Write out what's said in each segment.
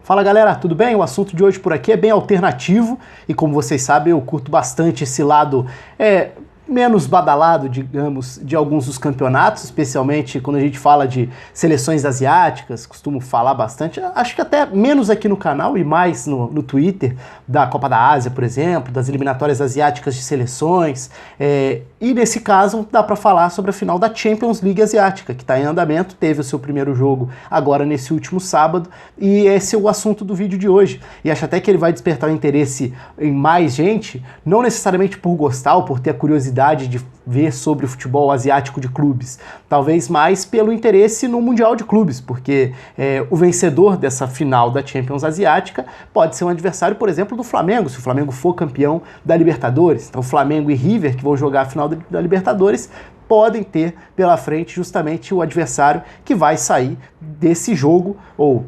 Fala galera, tudo bem? O assunto de hoje por aqui é bem alternativo e como vocês sabem eu curto bastante esse lado menos badalado, digamos, de alguns dos campeonatos, especialmente quando a gente fala de seleções asiáticas, costumo falar bastante, acho que até menos aqui no canal e mais no Twitter, da Copa da Ásia, por exemplo, das eliminatórias asiáticas de seleções, e nesse caso dá para falar sobre a final da Champions League asiática, que está em andamento, teve o seu primeiro jogo agora nesse último sábado, e esse é o assunto do vídeo de hoje, e acho até que ele vai despertar o interesse em mais gente, não necessariamente por gostar ou por ter a curiosidade de ver sobre o futebol asiático de clubes, talvez mais pelo interesse no Mundial de Clubes, porque o vencedor dessa final da Champions Asiática pode ser um adversário, por exemplo, do Flamengo, se o Flamengo for campeão da Libertadores. Então Flamengo e River, que vão jogar a final da Libertadores, podem ter pela frente justamente o adversário que vai sair desse jogo, ou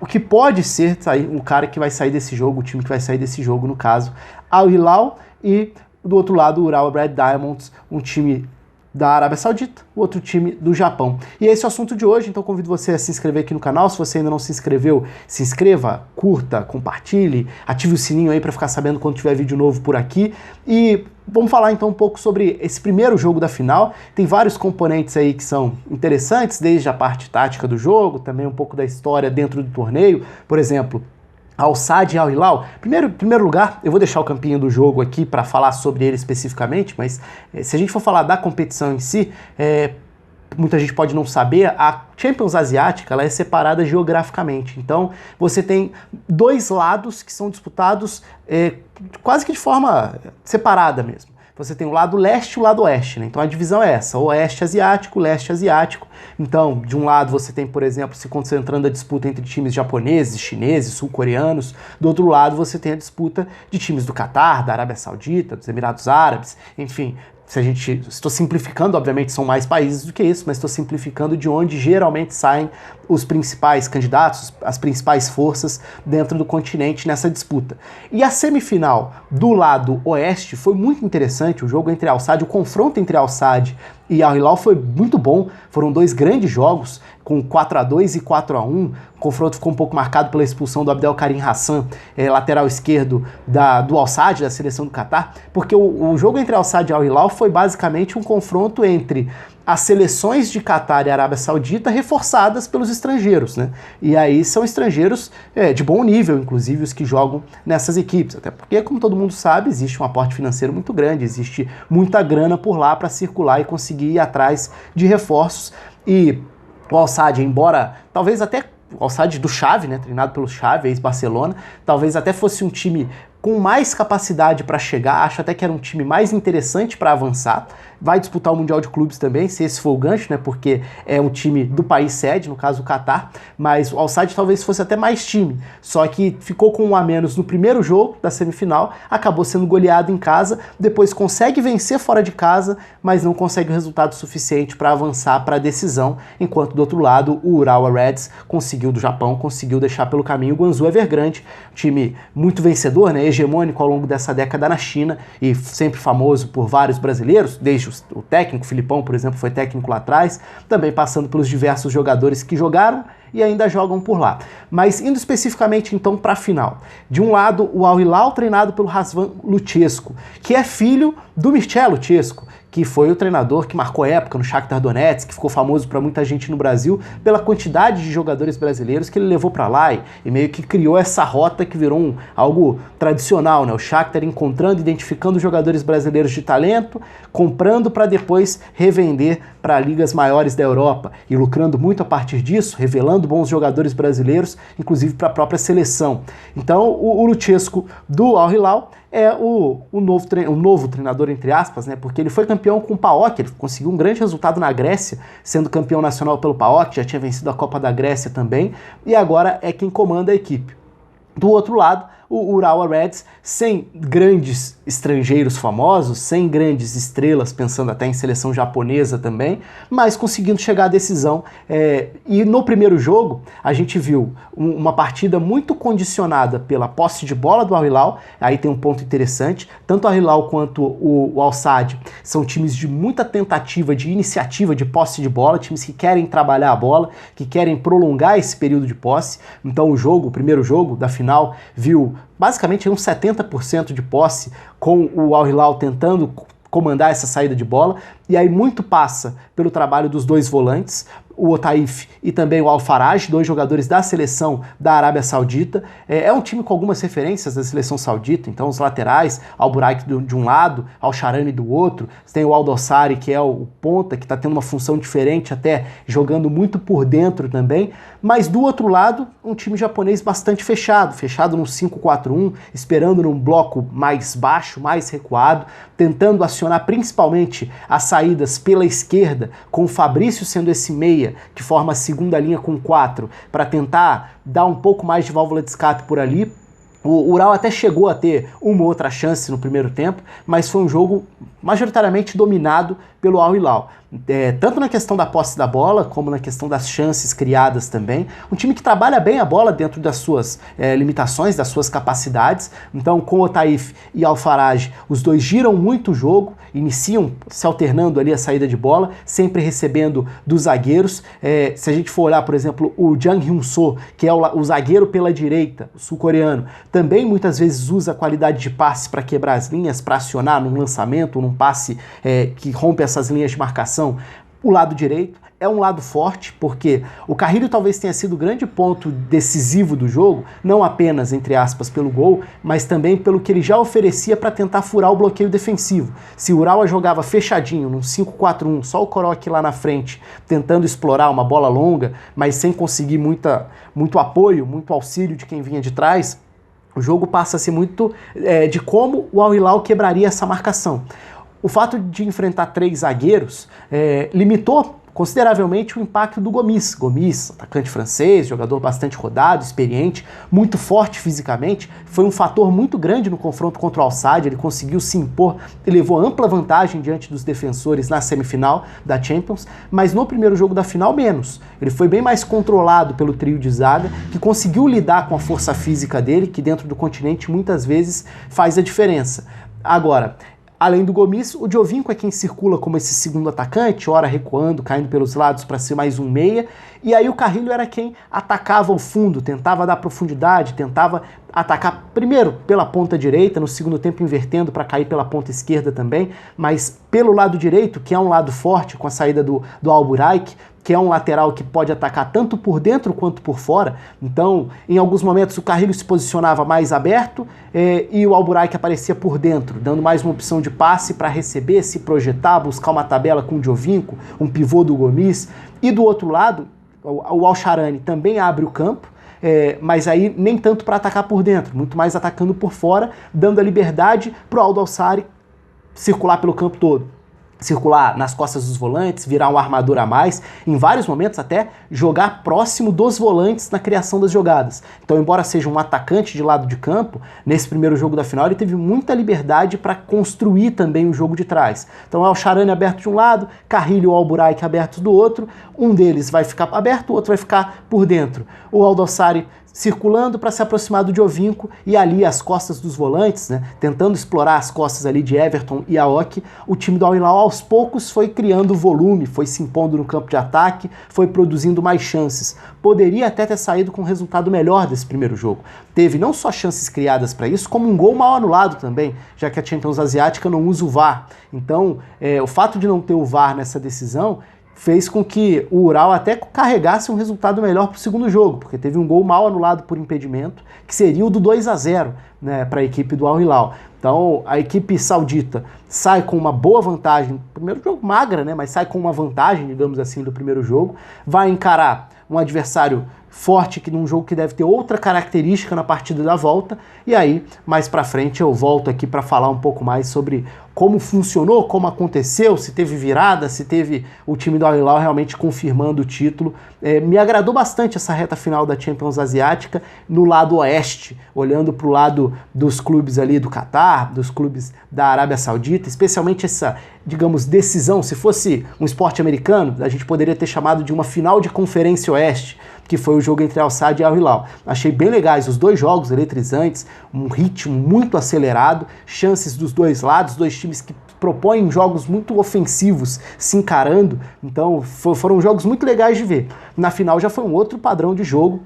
o que pode ser o cara que vai sair desse jogo, o time que vai sair desse jogo, no caso, Al Hilal, e do outro lado, o Urawa Red Diamonds, um time da Arábia Saudita, o outro time do Japão. E esse é o assunto de hoje, então convido você a se inscrever aqui no canal. Se você ainda não se inscreveu, se inscreva, curta, compartilhe, ative o sininho aí para ficar sabendo quando tiver vídeo novo por aqui. E vamos falar então um pouco sobre esse primeiro jogo da final. Tem vários componentes aí que são interessantes, desde a parte tática do jogo, também um pouco da história dentro do torneio. Por exemplo, Al Sadd e Al Hilal. Primeiro lugar, eu vou deixar o campinho do jogo aqui para falar sobre ele especificamente, mas se a gente for falar da competição em si, muita gente pode não saber, a Champions Asiática ela é separada geograficamente. Então você tem dois lados que são disputados quase que de forma separada mesmo. Você tem o lado leste e o lado oeste, né? Então a divisão é essa, oeste asiático, leste asiático. Então, de um lado você tem, por exemplo, se concentrando a disputa entre times japoneses, chineses, sul-coreanos. Do outro lado você tem a disputa de times do Catar, da Arábia Saudita, dos Emirados Árabes, enfim. Estou simplificando, obviamente são mais países do que isso, mas estou simplificando de onde geralmente saem os principais candidatos, as principais forças dentro do continente nessa disputa. E a semifinal do lado oeste foi muito interessante, o jogo entre Al Sadd, o confronto entre Al Sadd e Al Hilal foi muito bom, foram dois grandes jogos, com 4-2 e 4-1, o confronto ficou um pouco marcado pela expulsão do Abdelkarim Hassan, lateral esquerdo do Al Sadd, da seleção do Catar, porque o jogo entre Al Sadd e Al Hilal foi basicamente um confronto entre as seleções de Catar e Arábia Saudita reforçadas pelos estrangeiros, né? E aí são estrangeiros de bom nível, inclusive os que jogam nessas equipes, até porque, como todo mundo sabe, existe um aporte financeiro muito grande, existe muita grana por lá para circular e conseguir ir atrás de reforços. E o Al Sadd, embora talvez até o Al Sadd do Xavi, né, treinado pelo Xavi, ex-Barcelona, talvez até fosse um time com mais capacidade para chegar, acho até que era um time mais interessante para avançar, vai disputar o Mundial de Clubes também, se esse for o gancho, né, porque é um time do país sede, no caso o Catar, mas o Al Sadd talvez fosse até mais time, só que ficou com um a menos no primeiro jogo da semifinal, acabou sendo goleado em casa, depois consegue vencer fora de casa, mas não consegue o resultado suficiente para avançar para a decisão, enquanto do outro lado o Urawa Reds conseguiu do Japão, conseguiu deixar pelo caminho o Guangzhou Evergrande, time muito vencedor, né, hegemônico ao longo dessa década na China e sempre famoso por vários brasileiros, desde o técnico, Filipão, por exemplo, foi técnico lá atrás, também passando pelos diversos jogadores que jogaram e ainda jogam por lá. Mas indo especificamente então para a final. De um lado, o Al Hilal treinado pelo Razvan Luchescu, que é filho do Mircea Luchescu, que foi o treinador que marcou época no Shakhtar Donetsk, que ficou famoso para muita gente no Brasil pela quantidade de jogadores brasileiros que ele levou para lá e meio que criou essa rota que virou algo tradicional, né? O Shakhtar encontrando, identificando jogadores brasileiros de talento, comprando para depois revender para ligas maiores da Europa e lucrando muito a partir disso, revelando bons jogadores brasileiros, inclusive para a própria seleção. Então o Luchescu do Al Hilal é o novo treinador, entre aspas, né? Porque ele foi campeão com o PAOK, ele conseguiu um grande resultado na Grécia, sendo campeão nacional pelo PAOK, já tinha vencido a Copa da Grécia também, e agora é quem comanda a equipe. Do outro lado, o Urawa Reds, sem grandes estrangeiros famosos, sem grandes estrelas, pensando até em seleção japonesa também, mas conseguindo chegar à decisão. E no primeiro jogo, a gente viu uma partida muito condicionada pela posse de bola do Al Hilal. Aí tem um ponto interessante, tanto o Al Hilal quanto o Al Sadd são times de muita tentativa, de iniciativa, de posse de bola, times que querem trabalhar a bola, que querem prolongar esse período de posse. Então o primeiro jogo da final, viu basicamente uns 70% de posse, com o Al Hilal tentando comandar essa saída de bola, e aí muito passa pelo trabalho dos dois volantes, o Otaif e também o Al-Faraj, dois jogadores da seleção da Arábia Saudita. É um time com algumas referências da seleção saudita, então os laterais, Al-Buraik de um lado, Al-Sharani do outro, você tem o Al-Dossari, que é o ponta, que está tendo uma função diferente, até jogando muito por dentro também, mas do outro lado, um time japonês bastante fechado no 5-4-1, esperando num bloco mais baixo, mais recuado, tentando acionar principalmente as saídas pela esquerda, com o Fabrício sendo esse meia, que forma a segunda linha com 4, para tentar dar um pouco mais de válvula de escape por ali. O Ural até chegou a ter uma outra chance no primeiro tempo, mas foi um jogo majoritariamente dominado pelo Al Hilal. Tanto na questão da posse da bola, como na questão das chances criadas também. Um time que trabalha bem a bola dentro das suas limitações, das suas capacidades. Então, com o Taif e Al-Faraj, os dois giram muito o jogo, iniciam se alternando ali a saída de bola, sempre recebendo dos zagueiros. Se a gente for olhar, por exemplo, o Jang Hyun-soo, que é o zagueiro pela direita, o sul-coreano, também muitas vezes usa a qualidade de passe para quebrar as linhas, para acionar num lançamento, num passe que rompe essas linhas de marcação. O lado direito é um lado forte, porque o Carrilho talvez tenha sido o grande ponto decisivo do jogo, não apenas, entre aspas, pelo gol, mas também pelo que ele já oferecia para tentar furar o bloqueio defensivo. Se o Urawa jogava fechadinho, num 5-4-1, só o Korok lá na frente, tentando explorar uma bola longa, mas sem conseguir muito apoio, muito auxílio de quem vinha de trás, o jogo passa a ser muito de como o Al Hilal quebraria essa marcação. O fato de enfrentar 3 zagueiros limitou consideravelmente o impacto do Gomis. Gomis, atacante francês, jogador bastante rodado, experiente, muito forte fisicamente, foi um fator muito grande no confronto contra o Al Sadd. Ele conseguiu se impor e levou ampla vantagem diante dos defensores na semifinal da Champions, mas no primeiro jogo da final menos. Ele foi bem mais controlado pelo trio de zaga, que conseguiu lidar com a força física dele, que dentro do continente muitas vezes faz a diferença. Agora, além do Gomis, o Giovinco é quem circula como esse segundo atacante, ora recuando, caindo pelos lados para ser mais um meia, e aí o Carrilho era quem atacava o fundo, tentava dar profundidade, tentava atacar primeiro pela ponta direita, no segundo tempo invertendo para cair pela ponta esquerda também, mas pelo lado direito, que é um lado forte com a saída do Al-Buraik, que é um lateral que pode atacar tanto por dentro quanto por fora. Então, em alguns momentos o Carrilho se posicionava mais aberto e o Al-Buraik aparecia por dentro, dando mais uma opção de passe para receber, se projetar, buscar uma tabela com o Giovinco, um pivô do Gomis. E do outro lado, o Al-Sharani também abre o campo, mas aí nem tanto para atacar por dentro, muito mais atacando por fora, dando a liberdade para o Al-Dossari circular pelo campo todo. Circular nas costas dos volantes, virar um armador a mais, em vários momentos até jogar próximo dos volantes na criação das jogadas. Então, embora seja um atacante de lado de campo, nesse primeiro jogo da final ele teve muita liberdade para construir também o jogo de trás. Então é o Al-Sharani aberto de um lado, Carrilho e o Al-Buraik abertos do outro, um deles vai ficar aberto, o outro vai ficar por dentro. O Al-Dossari circulando para se aproximar do Giovinco e ali as costas dos volantes, né, tentando explorar as costas ali de Everton e Aoki, o time do Al Hilal aos poucos foi criando volume, foi se impondo no campo de ataque, foi produzindo mais chances. Poderia até ter saído com um resultado melhor desse primeiro jogo. Teve não só chances criadas para isso, como um gol mal anulado também, já que a Champions Asiática não usa o VAR. Então, o fato de não ter o VAR nessa decisão fez com que o Ural até carregasse um resultado melhor para o segundo jogo, porque teve um gol mal anulado por impedimento, que seria o do 2-0, né, para a equipe do Al Hilal. Então a equipe saudita sai com uma boa vantagem, primeiro jogo magra, né, mas sai com uma vantagem, digamos assim, do primeiro jogo, vai encarar um adversário forte que num jogo que deve ter outra característica na partida da volta, e aí mais pra frente eu volto aqui para falar um pouco mais sobre como funcionou, como aconteceu, se teve virada, se teve o time do Al Hilal realmente confirmando o título. Me agradou bastante essa reta final da Champions Asiática no lado oeste, olhando para o lado dos clubes ali do Catar, dos clubes da Arábia Saudita, especialmente essa, digamos, decisão. Se fosse um esporte americano, a gente poderia ter chamado de uma final de Conferência Oeste, que foi o jogo entre Al Sadd e Al Hilal. Achei bem legais os dois jogos, eletrizantes, um ritmo muito acelerado, chances dos dois lados, dois times que propõem jogos muito ofensivos se encarando, então foram jogos muito legais de ver. Na final já foi um outro padrão de jogo.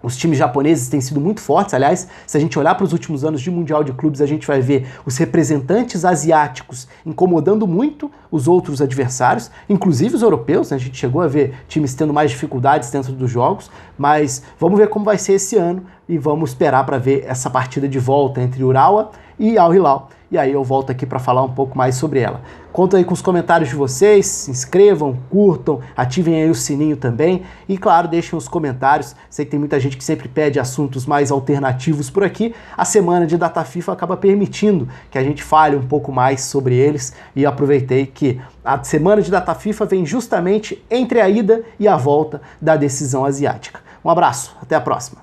Os times japoneses têm sido muito fortes, aliás, se a gente olhar para os últimos anos de Mundial de Clubes, a gente vai ver os representantes asiáticos incomodando muito os outros adversários, inclusive os europeus, né? A gente chegou a ver times tendo mais dificuldades dentro dos jogos, mas vamos ver como vai ser esse ano e vamos esperar para ver essa partida de volta entre Urawa e Al Hilal. E aí eu volto aqui para falar um pouco mais sobre ela. Conto aí com os comentários de vocês, se inscrevam, curtam, ativem aí o sininho também e, claro, deixem os comentários. Sei que tem muita gente que sempre pede assuntos mais alternativos por aqui. A semana de Data FIFA acaba permitindo que a gente fale um pouco mais sobre eles e aproveitei que a semana de Data FIFA vem justamente entre a ida e a volta da decisão asiática. Um abraço, até a próxima.